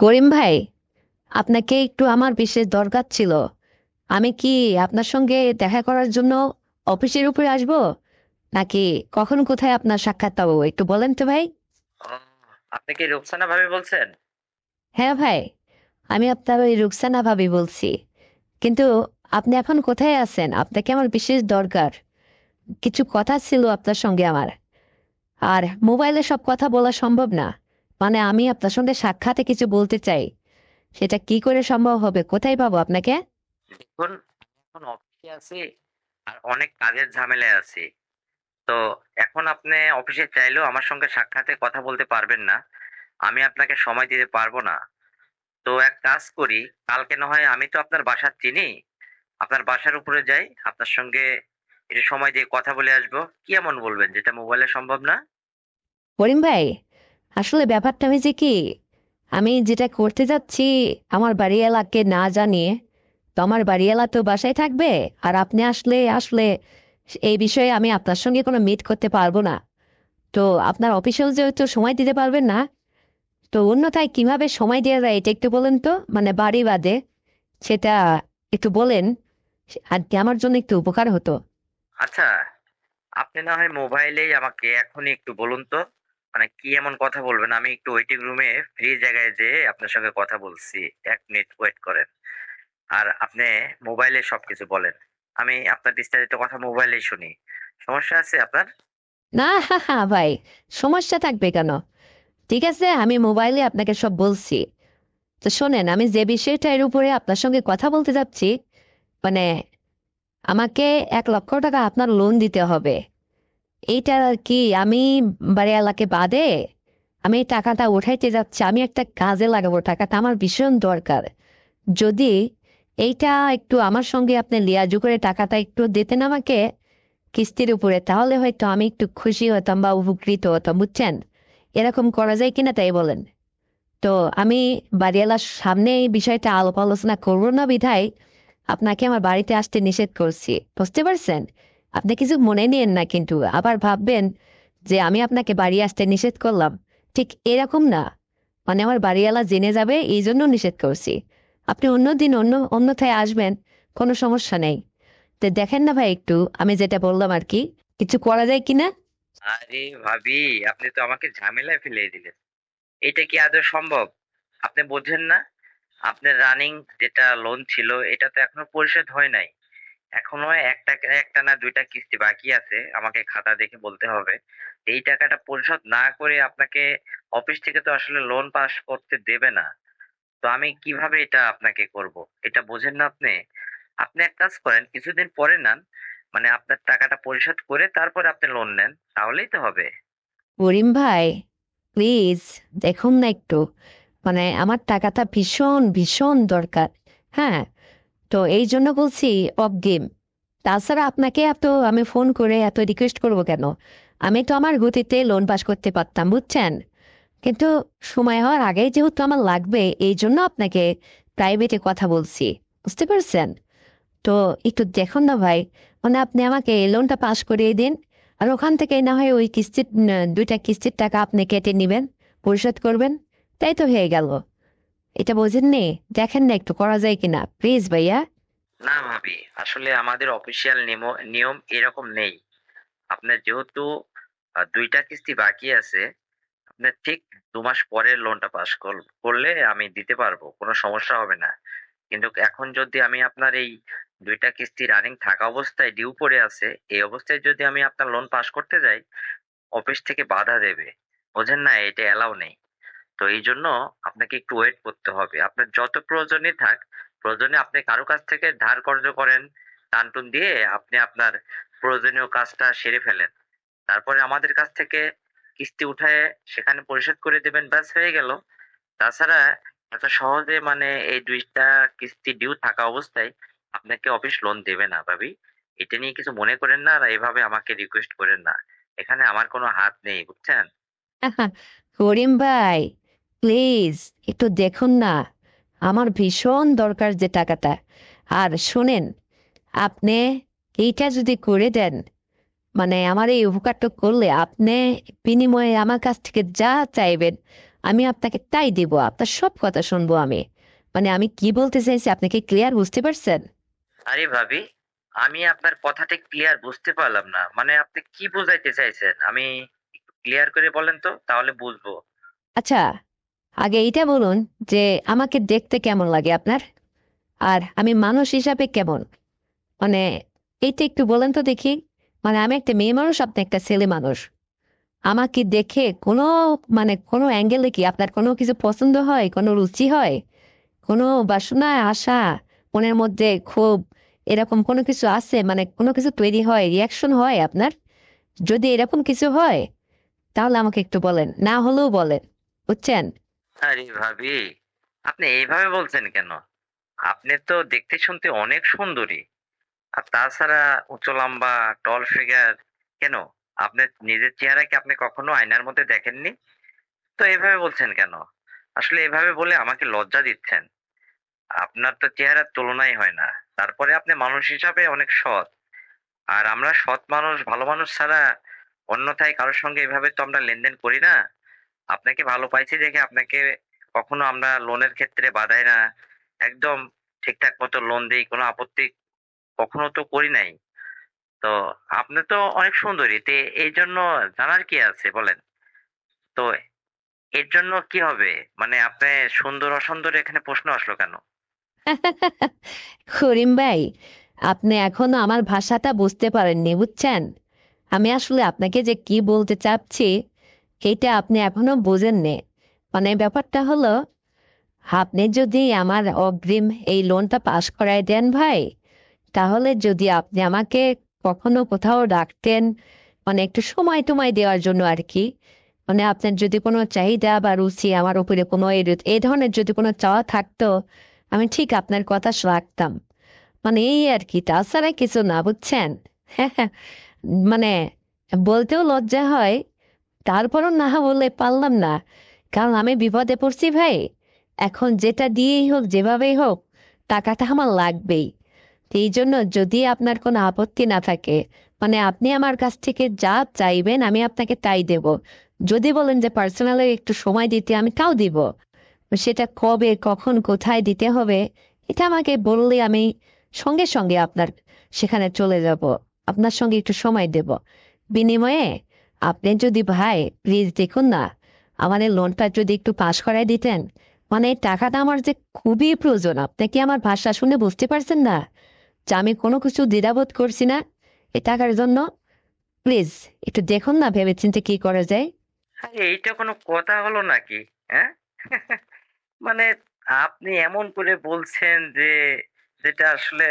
করিম ভাই, আপনাকে একটু আমার বিশেষ দরকার ছিল। আমি কি আপনার সঙ্গে দেখা করার জন্য অফিসের উপরে আসব, নাকি কখন কোথায় আপনার সাক্ষাৎ পাবো একটু বলেন তো ভাই। ও, আপনি কি রুকসানা ভাবি বলছেন? হ্যাঁ ভাই, আমি আপনার ওই রুকসানা ভাবি বলছি। কিন্তু আপনি এখন কোথায় আছেন? আপনাকে আমার বিশেষ দরকার। কিছু কথা ছিল আপনার সঙ্গে আমার। আর মোবাইলে সব কথা বলা সম্ভব না। মানে আমি আপনার সঙ্গে সাক্ষাতে কিছু বলতে চাই। সেটা কি করে সম্ভব হবে? কোথায় পাবো আপনাকে? দেখুন, এখন অফিসে আছি আর অনেক কাজের ঝামেলায় আছি। তো এখন আপনি অফিসে চাইলেও আমার সঙ্গে সাক্ষাতে কথা বলতে পারবেন না। আমি আপনাকে সময় দিতে পারবো না। তো এক কাজ করি, কালকে না হয় আমি তো আপনার বাসা চিনি। আপনার বাসার উপরে যাই, আপনার সঙ্গে একটু সময় দিয়ে কথা বলে আসবো। কি এমন বলবেন যেটা মোবাইলে সম্ভব না? করিম ভাই, আসলে ব্যাপারটা হয়েছে কি, আমি যেটা করতে যাচ্ছি আমার বাড়িওয়ালাকে না জানিয়ে, তো আমার বাড়িওয়ালা তো বাসায় থাকবে। আর আপনি আসলে আসলে এই বিষয়ে আমি আপনার সঙ্গে কোনো মিট করতে পারবো না। তো আপনার অফিসেও যেহেতু সময় দিতে পারবেন না, তো অন্যথায় কিভাবে সময় দেওয়া যায় এটা একটু বলেন তো, মানে বাড়ি বাদে সেটা একটু বলেন। আর কি আমার জন্য একটু উপকার হতো। আচ্ছা, আপনি না হয় মোবাইলেই আমাকে এখনই একটু বলুন তো, মানে কি এমন কথা বলবেন? আমি একটু ওয়েটিং রুমে ফ্রি জায়গায় যেয়ে আপনার সঙ্গে কথা বলছি। ১ মিনিট ওয়েট করেন। আর আপনি মোবাইলে সবকিছু বলেন। আমি আপনার বিস্তারিত কথা মোবাইলেই শুনি। সমস্যা আছে আপনার? না, হা হা ভাই, সমস্যা থাকবে কেন? ঠিক আছে, আমি মোবাইলে আপনাকে সব বলছি। তো শোনেন, আমি যে বিষয়টার উপরে আপনার সঙ্গে কথা বলতে যাচ্ছি, মানে আমাকে 1 লক্ষ টাকা আপনার লোন দিতে হবে। এইটা আর কি, আমি বাড়িওয়ালাকে বাদে আমি এই টাকাটা উঠাইতে যাচ্ছি। আমি একটা কাজে লাগাবো, টাকাটা আমার ভীষণ দরকার। যদি এইটা একটু আমার সঙ্গে আপনি লিয়াজু করে টাকাটা একটু দিতেন আমাকে কিস্তির উপরে, তাহলে হয়তো আমি একটু খুশি হতাম বা উপকৃত হতাম, বুঝছেন? এরকম করা যায় কিনা তাই বলেন। তো আমি বাড়িওয়ালার সামনে এই বিষয়টা আলাপ আলোচনা করবো না বিধায় আপনাকে আমার বাড়িতে আসতে নিষেধ করছি, বুঝতে পারছেন? আপনি কিছু মনে নিয়েন না, কিন্তু আবার ভাববেন যে আমি আপনাকে বাড়ি আসতে নিষেধ করলাম। ঠিক এরকম না। মানে আমার বাড়িওয়ালা জেনে যাবে এই জন্য নিষেধ করছি। আপনি অন্যদিন অন্যথায় আসবেন, কোনো সমস্যা নেই। তো দেখেন না ভাই, একটু আমি যেটা বললাম আর কি, কিছু করা যায় কিনা। আরে ভাবি, আপনি তো আমাকে ঝামেলায় ফেলিয়ে দিলেন। এটা কি আদৌ সম্ভব? আপনি বোঝেন না? আপনার রানিং যেটা লোন ছিল এটা তো এখনো পরিশোধ হয় নাই। এখনো একটা না ২ টা কিস্তি বাকি আছে। আমাকে খাতা দেখে বলতে হবে। এই টাকাটা পরিশোধ না করে আপনাকে অফিস থেকে তো আসলে লোন পাস করতে দেবে না। তো আমি কিভাবে এটা আপনাকে করব? এটা বোঝেন না আপনি? আপনি এক কাজ করেন, কিছুদিন পরে নেন। মানে আপনার টাকাটা পরিশোধ করে তারপরে আপনি লোন নেন। তাহলেই তো হবে। করিম ভাই, প্লিজ দেখুন না একটু, মানে আমার টাকাটা ভীষণ ভীষণ দরকার। হ্যাঁ, তো এই জন্য বলছি অগ্রিম। তাছাড়া আপনাকে এত আমি ফোন করে এত রিকোয়েস্ট করব কেন? আমি তো আমার গতিতে লোন পাস করতে পারতাম, বুঝছেন? কিন্তু সময় হওয়ার আগেই যেহেতু আমার লাগবে, এই জন্য আপনাকে প্রাইভেটে কথা বলছি, বুঝতে পারছেন? তো একটু দেখুন না ভাই, মানে আপনি আমাকে এই লোনটা পাস করিয়ে দিন। আর ওখান থেকে না হয় ওই কিস্তির 2টা কিস্তির টাকা আপনি কেটে নিবেন, পরিশোধ করবেন। তাই তো হয়ে গেল। এটা বোঝেননি? দেখেন না একটু করা যায় কিনা, প্লিজ ভাইয়া। না ভাবি, আসলে আমাদের অফিসিয়াল নিয়ম এরকম নেই। আপনার যেহেতু ২ টা কিস্তি বাকি আছে, আপনার ঠিক ২ মাস পরে লোনটা পাস করলে আমি দিতে পারবো। কোনো সমস্যা হবে না। কিন্তু এখন যদি আমি আপনার এই ২ টা কিস্তি রানিং থাকা অবস্থায় ডিউ পড়ে আছে, এই অবস্থায় যদি আমি আপনার লোন পাস করতে যাই, অফিস থেকে বাধা দেবে। বোঝেন না? এটা অ্যালাও নেই। তো এইজন্য আপনাকে একটু ওয়েট করতে হবে। আপনার যত প্রয়োজনই থাক, প্রয়োজনে আপনি কারো কাছ থেকে ধার কর্জ করেন, টানটুন দিয়ে আপনি আপনার প্রয়োজনীয় কাজটা সেরে ফেলেন। তারপরে আমাদের কাছ থেকে কিস্তি উঠায়ে সেখানে পরিশোধ করে দিবেন, ব্যাস হয়ে গেল। তাছাড়া এত সহজে মানে এই ২ টা কিস্তি ডিউ থাকা অবস্থায় আপনাকে অফিস লোন দেবে না ভাবি। এটা নিয়ে কিছু মনে করেন না আর এভাবে আমাকে রিকোয়েস্ট করেন না। এখানে আমার কোনো হাত নেই, বুঝছেন? করিম ভাই, প্লিজ একটু দেখুন না, আমার ভীষণ দরকার যে টাকাটা। আর শোনেন, আপনি এইটা যদি করে দেন, মানে আমার এই উপকারটা করলে আপনি বিনিময়ে আমার কাছ থেকে যা চাইবেন আমি আপনাকে তাই দিব, আপনার সব কথা শুনবো আমি। মানে আমি কি বলতে চাইছি আপনি কি ক্লিয়ার বুঝতে পারছেন? আরে ভাবি, আমি আপনার কথাটা ক্লিয়ার বুঝতে পারলাম না। মানে আপনি কি বোঝাইতে চাইছেন? আমি একটু ক্লিয়ার করে বলেন তো, তাহলে বুঝবো। আচ্ছা, আগে এইটা বলুন যে আমাকে দেখতে কেমন লাগে আপনার, আর আমি মানুষ হিসাবে কেমন, মানে এইটা একটু বলেন তো দেখি। মানে আমি একটা মেয়ে মানুষ, আপনি একটা ছেলে মানুষ। আমাকে দেখে কোনো, মানে কোনো অ্যাঙ্গেলে কি আপনার কোনো কিছু পছন্দ হয়, কোনো রুচি হয়, কোনো বাসনা আশা মনের মধ্যে খুব এরকম কোনো কিছু আছে, মানে কোনো কিছু তৈরি হয়, রিয়াকশন হয় আপনার? যদি এরকম কিছু হয় তাহলে আমাকে একটু বলেন, না হলেও বলেন, বুঝছেন? আরে ভাবি, আপনি এইভাবে বলছেন কেন? আপনি তো দেখতে শুনতে অনেক সুন্দরী। আর তাছাড়া উঁচু লম্বা, টল ফিগার। কেন? আপনার নিজের চেহারা কি আপনি কখনো আয়নার মধ্যে দেখেননি? তো এভাবে বলছেন কেন? আসলে এভাবে বলে আমাকে লজ্জা দিচ্ছেন। আপনার তো চেহারার তুলনাই হয় না। তারপরে আপনি মানুষ হিসাবে অনেক সৎ। আর আমরা সৎ মানুষ, ভালো মানুষ ছাড়া অন্যথায় কারো সঙ্গে এভাবে তো আমরা লেনদেন করি না। আপনাকে ভালো পাইছি দেখে আপনাকে কখনো আমরা লোনের ক্ষেত্রে বাধাই না। একদম ঠিকঠাক মতো লোন দেই। কোনো আপত্তি কখনো তো করি নাই। তো আপনি তো অনেক সুন্দরী। এইজন্য জানার কি আছে বলেন? তো এর জন্য কি হবে? মানে আপনি সুন্দর অসুন্দর এখানে প্রশ্ন আসলো কেন? করিম ভাই, আপনি এখনো আমার ভাষাটা বুঝতে পারেননি, বুঝছেন? আমি আসলে আপনাকে যে কি বলতে চাচ্ছি এটা আপনি এখনো বোঝেননি। মানে ব্যাপারটা হলো, আপনি যদি আমার অগ্রিম এই লোনটা পাশ করায় দেন ভাই, তাহলে যদি আপনি আমাকে কখনো কোথাও ডাকতেন, মানে একটু সময় টময় দেওয়ার জন্য আর কি, মানে আপনার যদি কোনো চাহিদা বা রুচি আমার উপরে কোনো এই ধরনের যদি কোনো চাওয়া থাকতো, আমি ঠিক আপনার কথা রাখতাম। মানে এই আর কি, তাছাড়া কিছু না, বুঝছেন? মানে বলতেও লজ্জা হয়, তারপরও না বলে পারলাম না, কারণ আমি বিপদে পড়ছি ভাই। এখন যেটা দিয়েই হোক, যেভাবেই হোক, টাকাটা আমার লাগবেই। তো এই জন্য যদি আপনার কোনো আপত্তি না থাকে, মানে আপনি আমার কাছ থেকে যা চাইবেন আমি আপনাকে তাই দেব। যদি বলেন যে পার্সোনালি একটু সময় দিতে, আমি তাও দিব। সেটা কবে, কখন, কোথায় দিতে হবে এটা আমাকে বললে আমি সঙ্গে সঙ্গে আপনার সেখানে চলে যাব, আপনার সঙ্গে একটু সময় দেব। বিনিময়ে আপনি যদি ভাই প্লিজ দেখুন না, আমাদের লোনটা যদি একটু পাশ করায় দিতেন। মানে এই টাকাটা আমার যে খুবই প্রয়োজন, আপনি কি আমার ভাষা শুনে বুঝতে পারছেন না যে আমি কোনো কিছু দ্বিধাবোধ করছি না এই টাকার জন্য? প্লিজ একটু দেখুন না, ভেবেচিন্তে কি করা যায়। আরে এইটা কোনো কথা হলো নাকি? হ্যাঁ? মানে আপনি এমন করে বলছেন যে যেটা আসলে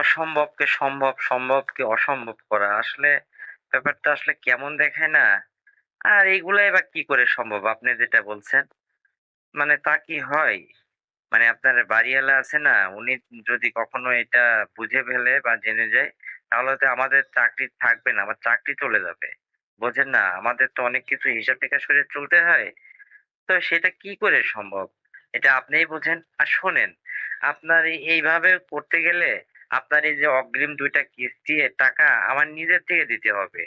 অসম্ভবকে সম্ভব, সম্ভবকে অসম্ভব করা। আসলে ব্যাপারটা আসলে কেমন দেখায় না? আর এগুলাই বা কি করে সম্ভব আপনি যেটা বলছেন? মানে তা কি হয়? মানে আপনার বাড়িওয়ালা আছে না? উনি যদি কখনো এটা বুঝে ফেলে বা জেনে যায়, তাহলে তো আমাদের চাকরি থাকবে না। আমার চাকরি চলে যাবে। বোঝেন না? আমাদের তো অনেক কিছু হিসাব নিকাশ করে চলতে হয়। তো সেটা কি করে সম্ভব? এটা আপনিই বোঝেন। আর শোনেন, আপনার এইভাবে করতে গেলে আপনার এই যে অগ্রিম ২ টা কিস্তির টাকা আমার নিজের থেকে দিতে হবে।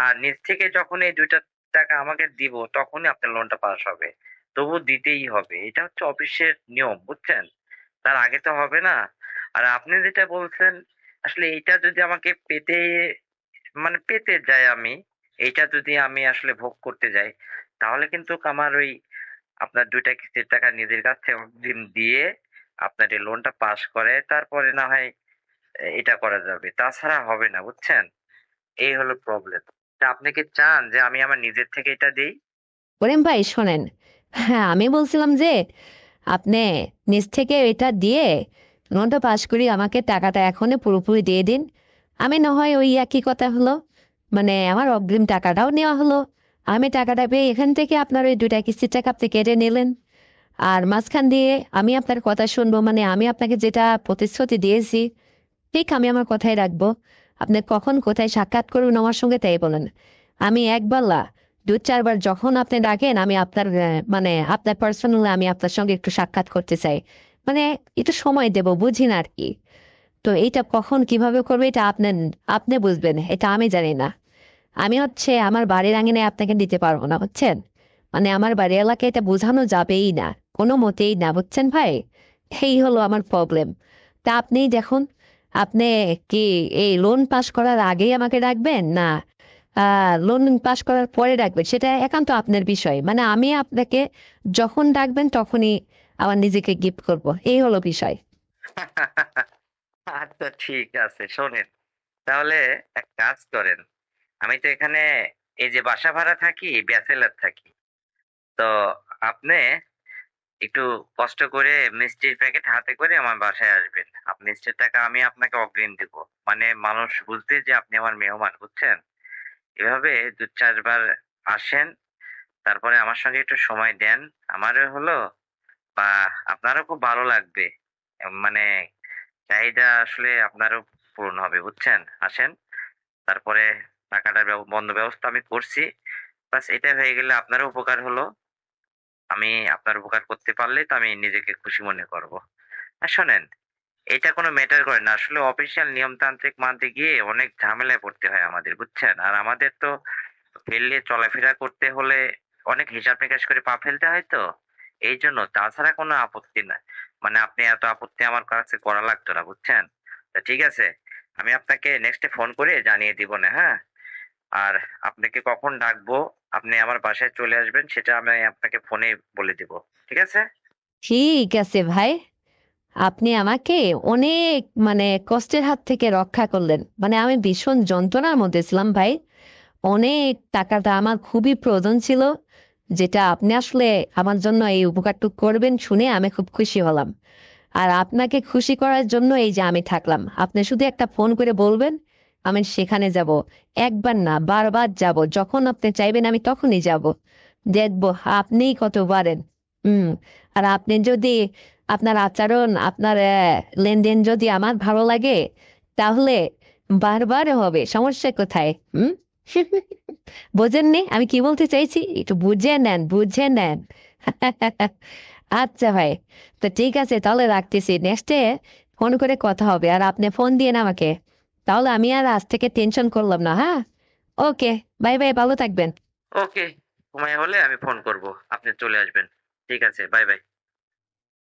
আর নিজ থেকে যখন এই ২ টা টাকা আমাকে দিব, তখনই আপনার লোনটা পাস হবে। তবু দিতেই হবে। এটা হচ্ছে অফিসের নিয়ম, বুঝছেন? তার আগে তো হবে না। আর আপনি যেটা বলছেন, আসলে এইটা যদি আমাকে পেতে যাই আমি, এইটা যদি আমি আসলে ভোগ করতে যাই, তাহলে কিন্তু আমার ওই আপনার ২ টা কিস্তির টাকা নিজের কাছ থেকে অগ্রিম দিয়ে আপনার এই লোনটা পাস করায় তারপরে না হয় এটা করা যাবে। তাছাড়া হবে না, বুঝছেন? এই হলো প্রবলেম। তা আপনি কি চান যে আমি আমার নিজের থেকে এটা দেই? করিম ভাই শোনেন, হ্যাঁ আমি বলছিলাম যে আপনি নিজ থেকে এটা দিয়ে লোনটা পাস করি আমাকে টাকাটা এখনই পুরোপুরি দিয়ে দিন। আমি না হয় ওই একই কথা হলো, মানে আমার অগ্রিম টাকাটাও নেওয়া হলো, আমি টাকাটা পেয়ে এখান থেকে আপনার ওই ২টা কিস্তির টাকা আপনি কেটে নিলেন। আর মাঝখান দিয়ে আমি আপনার কথা শুনবো, মানে আমি আপনাকে যেটা প্রতিশ্রুতি দিয়েছি ঠিক আমি আমার কথাই রাখবো। আপনি কখন কোথায় সাক্ষাৎ করুন আমার সঙ্গে তাই বলেন। আমি একবার না, ২-৪ বার যখন আপনি ডাকেন আমি আপনার মানে আপনার পার্সোনালি আমি আপনার সঙ্গে একটু সাক্ষাৎ করতে চাই। মানে একটু সময় দেব, বুঝি না আর কি। তো এইটা কখন কিভাবে করবে এটা আপনি আপনি বুঝবেন, এটা আমি জানি না। আমি হচ্ছে আমার বাড়ির আঙিনায় আপনাকে দিতে পারবো না, বুঝছেন? মানে আমার বাড়ি এলাকায় এটা বোঝানো যাবেই না, কোনো মতেই না, বুঝছেন ভাই? এই হলো আমার প্রবলেম। তা আপনিই দেখুন, আপনি কি এই লোন পাস করার আগেই আমাকে ডাকবেন, না লোন পাস করার পরে ডাকবেন, সেটা একান্ত আপনার বিষয়। মানে আমি আপনাকে যখন ডাকবেন তখনই আমার নিজেকে গিফট করব, এই হলো বিষয়। আচ্ছা ঠিক আছে, শোনেন তাহলে এক কাজ করেন। আমি তো এখানে এই যে বাসা ভাড়া থাকি, ব্যাচেলার থাকি। তো আপনি একটু কষ্ট করে মিষ্টির প্যাকেট হাতে করে আমার বাসায় আসবেন। মিষ্টির টাকা আমি আপনাকে অগ্রিম দিব। মানে মানুষ বুঝবে যে আপনি আমার মেহমান, বুঝছেন? এভাবে ২-৪ বার আসেন, তারপরে আমার সঙ্গে একটু সময় দেন। আমারও হলো বা আপনারও খুব ভালো লাগবে। মানে চাহিদা আসলে আপনারও পূরণ হবে, বুঝছেন? আসেন, তারপরে টাকাটার বন্ধ ব্যবস্থা আমি করছি। ব্যাস এটা হয়ে গেলে আপনারও উপকার হলো। আমি আপনার উপকার করতে পারলেই তো আমি নিজেকে খুশি মনে করব। আর শোনেন, এটা কোনো ম্যাটার করে না। আসলে অফিসিয়াল নিয়মতান্ত্রিক মানতে গিয়ে অনেক ঝামেলায় পড়তে হয় আমাদের, বুঝছেন? আর আমাদের তো ফেললে চলাফেরা করতে হলে অনেক হিসাব-নিকাশ করে পা ফেলতে হয় তো। এইজন্য তাছাড়া কোনো আপত্তি না। মানে আপনি এত আপত্তি আমার কাছে করা লাগতো না, বুঝছেন? তা ঠিক আছে। আমি আপনাকে নেক্সট ডে ফোন করে জানিয়ে দিবনে, হ্যাঁ? আর আপনাকে কখন ডাকবো, আপনি আমার বাসায় চলে আসবেন সেটা আমি আপনাকে ফোনেই বলে দিব। ঠিক আছে? ঠিক আছে ভাই, আপনি আমাকে অনেক মানে কষ্টের হাত থেকে রক্ষা করলেন। মানে আমি ভীষণ যন্ত্রণার মধ্যে ছিলাম ভাই। অনেক টাকাটা আমার খুবই প্রয়োজন ছিল, যেটা আপনি আসলে আমার জন্য এই উপকারটুকু করবেন শুনে আমি খুব খুশি হলাম। আর আপনাকে খুশি করার জন্য এই যে আমি থাকলাম, আপনি শুধু একটা ফোন করে বলবেন, আমি সেখানে যাব। একবার না, বারবার যাব, যখন আপনি চাইবেন আমি তখনই যাব। দেখবো আপনিই কত পারেন। হুম। আর আপনি যদি, আপনার আচরণ, আপনার লেনদেন যদি আমার ভালো লাগে, তাহলে বারবার হবে, সমস্যা কোথায়? হুম। বোঝেননি আমি কি বলতে চাইছি? একটু বুঝে নেন, বুঝে নেন। আচ্ছা ভাই, তো ঠিক আছে, তাহলে রাখতেছি, নেক্সটে ফোন করে কথা হবে, আর আপনি ফোন দিয়েন আমাকে। তাহলে আমি আর আজ থেকে টেনশন করলাম না, হ্যাঁ? ওকে, বাই বাই, ভালো থাকবেন। ওকে, সময় হলে আমি ফোন করব। আপনি চলে আসবেন। ঠিক আছে, বাই, বাই।